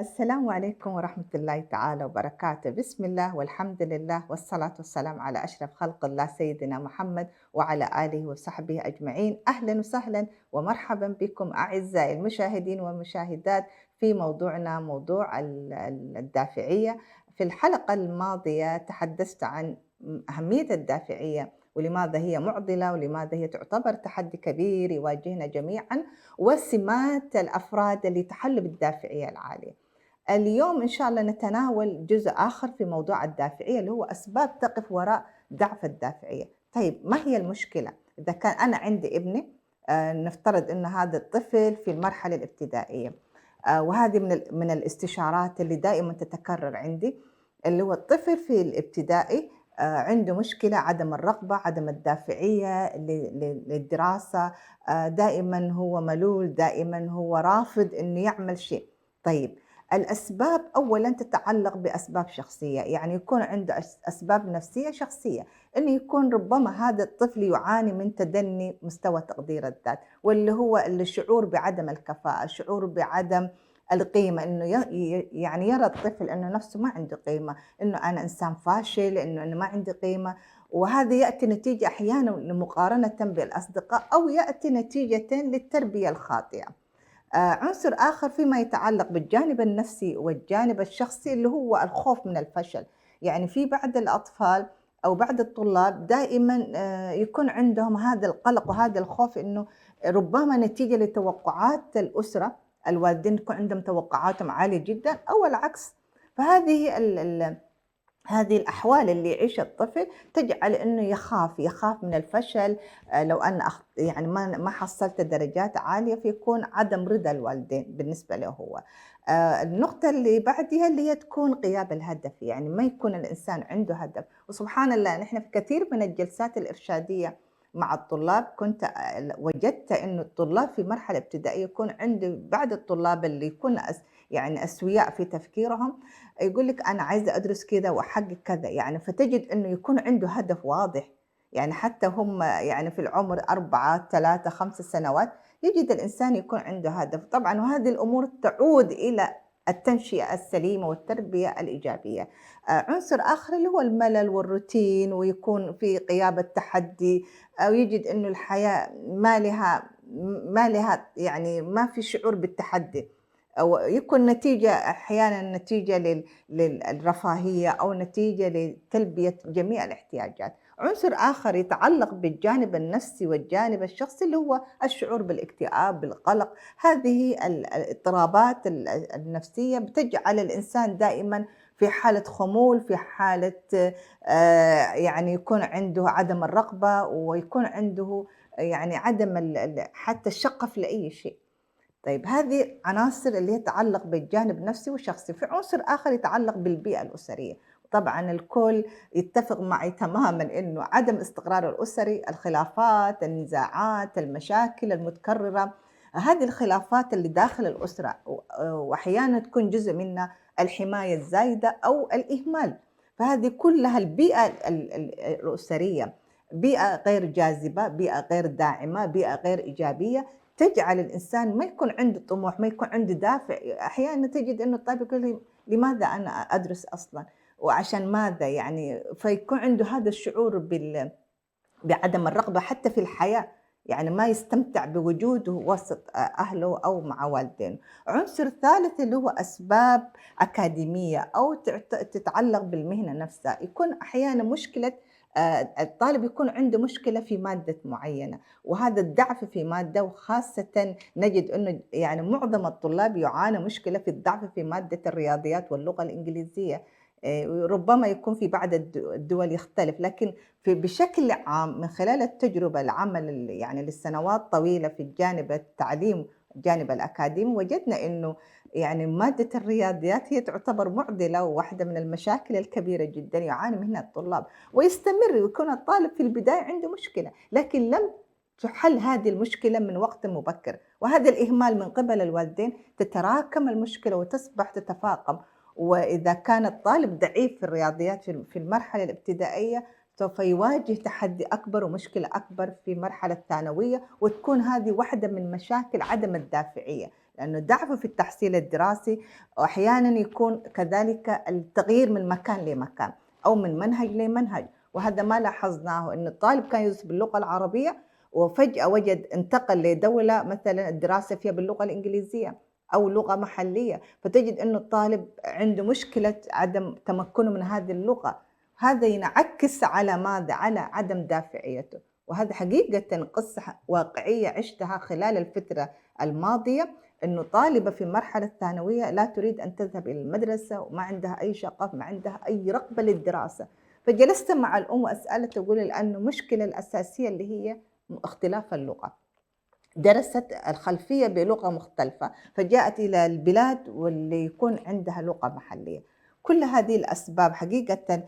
السلام عليكم ورحمة الله تعالى وبركاته. بسم الله والحمد لله والصلاة والسلام على أشرف خلق الله سيدنا محمد وعلى آله وصحبه أجمعين. أهلا وسهلا ومرحبا بكم أعزائي المشاهدين والمشاهدات في موضوعنا موضوع الدافعية. في الحلقة الماضية تحدثت عن أهمية الدافعية ولماذا هي معضلة ولماذا هي تعتبر تحدي كبير يواجهنا جميعا، وسمات الأفراد اللي تحلوا بالدافعية العالية. اليوم إن شاء الله نتناول جزء آخر في موضوع الدافعية اللي هو أسباب تقف وراء ضعف الدافعية. طيب ما هي المشكلة؟ إذا كان أنا عندي ابني، نفترض أن هذا الطفل في المرحلة الابتدائية، وهذه من الاستشارات اللي دائما تتكرر عندي، اللي هو الطفل في الابتدائي عنده مشكلة عدم الرغبة، عدم الدافعية للدراسة، دائما هو ملول، دائما هو رافض أنه يعمل شيء. طيب الأسباب أولًا تتعلق بأسباب شخصية، يعني يكون عنده أسباب نفسية شخصية، إنه يكون ربما هذا الطفل يعاني من تدني مستوى تقدير الذات، واللي هو الشعور بعدم الكفاءة، الشعور بعدم القيمة، إنه يعني يرى الطفل إنه نفسه ما عنده قيمة، إنه أنا إنسان فاشل، إنه أنا ما عندي قيمة، وهذا يأتي نتيجة أحيانًا لمقارنة بالأصدقاء أو يأتي نتيجةً للتربية الخاطئة. عنصر آخر فيما يتعلق بالجانب النفسي والجانب الشخصي اللي هو الخوف من الفشل، يعني في بعض الأطفال أو بعض الطلاب دائمًا يكون عندهم هذا القلق وهذا الخوف، إنه ربما نتيجة لتوقعات الأسرة، الوالدين يكون عندهم توقعاتهم عالية جدًا أو العكس. فهذه هذه الأحوال اللي يعيشها الطفل تجعل إنه يخاف من الفشل. لو أنا يعني ما حصلت درجات عالية فيكون عدم رضا الوالدين بالنسبة له هو. النقطة اللي بعدها اللي هي تكون غياب الهدف، يعني ما يكون الإنسان عنده هدف، وسبحان الله نحن في كثير من الجلسات الإرشادية مع الطلاب كنت وجدت إنه الطلاب في مرحلة ابتدائية يكون عنده بعض الطلاب اللي يكون يعني أسوياء في تفكيرهم، يقول لِك أنا عايزة أدرس كذا وأحقق كذا، يعني فتجد إنه يكون عنده هدف واضح، يعني حتى هم يعني في العمر 4، 3، 5 سنوات يجد الإنسان يكون عنده هدف، طبعًا وهذه الأمور تعود إلى التنشئة السليمة والتربية الإيجابية. عنصر آخر اللي هو الملل والروتين ويكون في غياب التحدي، أو يجد إنه الحياة ما لها يعني ما في شعور بالتحدي. أو يكون نتيجة أحيانًا نتيجة للرفاهية أو نتيجة لتلبية جميع الاحتياجات. عنصر آخر يتعلق بالجانب النفسي والجانب الشخصي اللي هو الشعور بالاكتئاب، بالقلق، هذه الاضطرابات النفسية بتجعل الإنسان دائمًا في حالة خمول، في حالة يعني يكون عنده عدم الرغبة ويكون عنده يعني عدم حتى الشغف لأي شيء. طيب هذه عناصر اللي تتعلق بالجانب النفسي والشخصي. في عنصر آخر يتعلق بالبيئة الأسرية، طبعا الكل يتفق معي تماما أنه عدم الاستقرار الأسري، الخلافات، النزاعات، المشاكل المتكررة، هذه الخلافات اللي داخل الأسرة وأحيانا تكون جزء منها الحماية الزايدة أو الإهمال. فهذه كلها البيئة الأسرية بيئة غير جاذبة، بيئة غير داعمة، بيئة غير إيجابية، تجعل الإنسان ما يكون عنده طموح، ما يكون عنده دافع. أحيانًا تجد إنه الطالب يقول لي: لماذا أنا أدرس أصلًا؟ وعشان ماذا يعني؟ فيكون عنده هذا الشعور بعدم الرغبة حتى في الحياة، يعني ما يستمتع بوجوده وسط أهله أو مع والدينه. عنصر ثالث اللي هو أسباب أكاديمية أو تتعلق بالمهنة نفسها، يكون أحيانًا مشكلة الطالب يكون عنده مشكلة في مادة معينة، وهذا الضعف في مادة، وخاصةً نجد إنه يعني معظم الطلاب يعانوا مشكلة في الضعف في مادة الرياضيات واللغة الإنجليزية. ربما يكون في بعض الدول يختلف، لكن بشكل عام من خلال التجربة العمل يعني لسنوات طويلة في الجانب التعليم الجانب الأكاديمي، وجدنا إنه يعني مادة الرياضيات هي تعتبر معضلة وواحدة من المشاكل الكبيرة جدًا يعاني منها الطلاب، ويستمر ويكون الطالب في البداية عنده مشكلة، لكن لم تُحَل هذه المشكلة من وقت مبكر، وهذا الإهمال من قبل الوالدين تتراكم المشكلة وتصبح تتفاقم. وإذا كان الطالب ضعيف في الرياضيات في المرحلة الابتدائية سوف يواجه تحدي أكبر ومشكلة أكبر في المرحلة الثانوية، وتكون هذه واحدة من مشاكل عدم الدافعية، لأنه ضعف في التحصيل الدراسي، وأحيانًا يكون كذلك التغيير من مكان لمكان أو من منهج لمنهج، وهذا ما لاحظناه إنه الطالب كان يدرس باللغة العربية وفجأة وجد انتقل لدولة مثلًا الدراسة فيها باللغة الإنجليزية أو لغة محلية، فتجد إنه الطالب عنده مشكلة عدم تمكنه من هذه اللغة، هذا ينعكس على ماذا؟ على عدم دافعيته، وهذا حقيقةً قصة واقعية عِشتها خلال الفترة الماضية، إنه طالبة في المرحلة الثانوية لا تريد أن تذهب إلى المدرسة وما عندها أي شغف، ما عندها أي رغبة للدراسة، فجلست مع الأم وأسألها تقول لي لأنه المشكلة الأساسية اللي هي اختلاف اللغة. درست الخلفية بلغة مختلفة، فجاءت إلى البلاد واللي يكون عندها لغة محلية. كل هذه الأسباب حقيقةً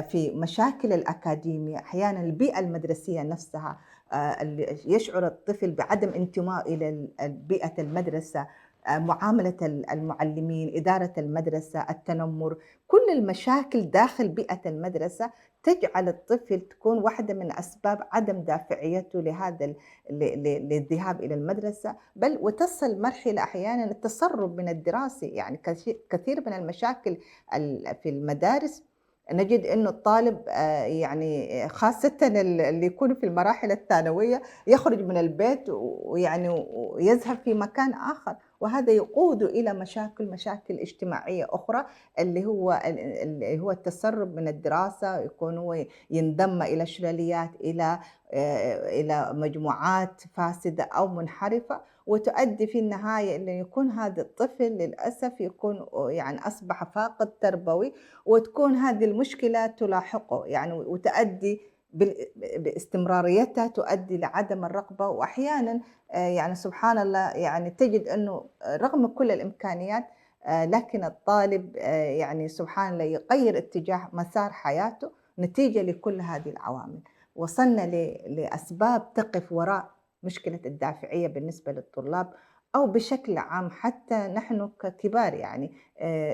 في مشاكل الأكاديمية، أحيانًا البيئة المدرسية نفسها اللي يشعر الطفل بعدم انتماء إلى بيئة المدرسة، معاملة المعلمين، إدارة المدرسة، التنمر، كل المشاكل داخل بيئة المدرسة تجعل الطفل تكون واحدة من أسباب عدم دافعيته لهذا للذهاب إلى المدرسة، بل وتصل مرحلة أحيانًا التسرب من الدراسة، يعني كثير من المشاكل في المدارس نجد إنه الطالب يعني خاصةً اللي يكونوا في المراحل الثانوية يخرج من البيت ويعني ويذهب في مكان آخر، وهذا يقود إلى مشاكل اجتماعية أخرى اللي هو التسرب من الدراسة، يكون هو ينضم إلى شلاليات، إلى مجموعات فاسدة أو منحرفة، وتؤدي في النهاية إنه يكون هذا الطفل للأسف يكون يعني أصبح فاقد تربوي، وتكون هذه المشكلة تلاحقه يعني وتؤدي باستمراريتها تؤدي لعدم الرغبة، وأحيانًا يعني سبحان الله يعني تجد إنه رغم كل الإمكانيات لكن الطالب يعني سبحان الله يغيّر اتجاه مسار حياته نتيجة لكل هذه العوامل. وصلنا لأسباب تقف وراء مشكلة الدافعية بالنسبة للطلاب أو بشكل عام حتى نحن ككبار يعني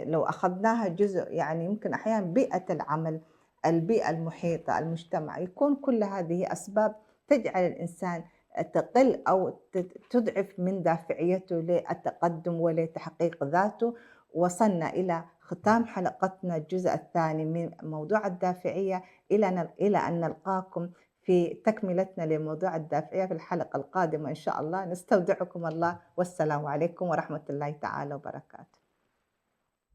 لو أخذناها جزء يعني يمكن أحيانًا بيئة العمل، البيئة المحيطة، المجتمع، يكون كل هذه أسباب تجعل الإنسان تقل أو تضعف من دافعيته للتقدم ولتحقيق ذاته. وصلنا إلى ختام حلقتنا الجزء الثاني من موضوع الدافعية، إلى أن نلقاكم في تكملتنا لموضوع الدافعية في الحلقة القادمة إن شاء الله، نستودعكم الله والسلام عليكم ورحمة الله تعالى وبركاته.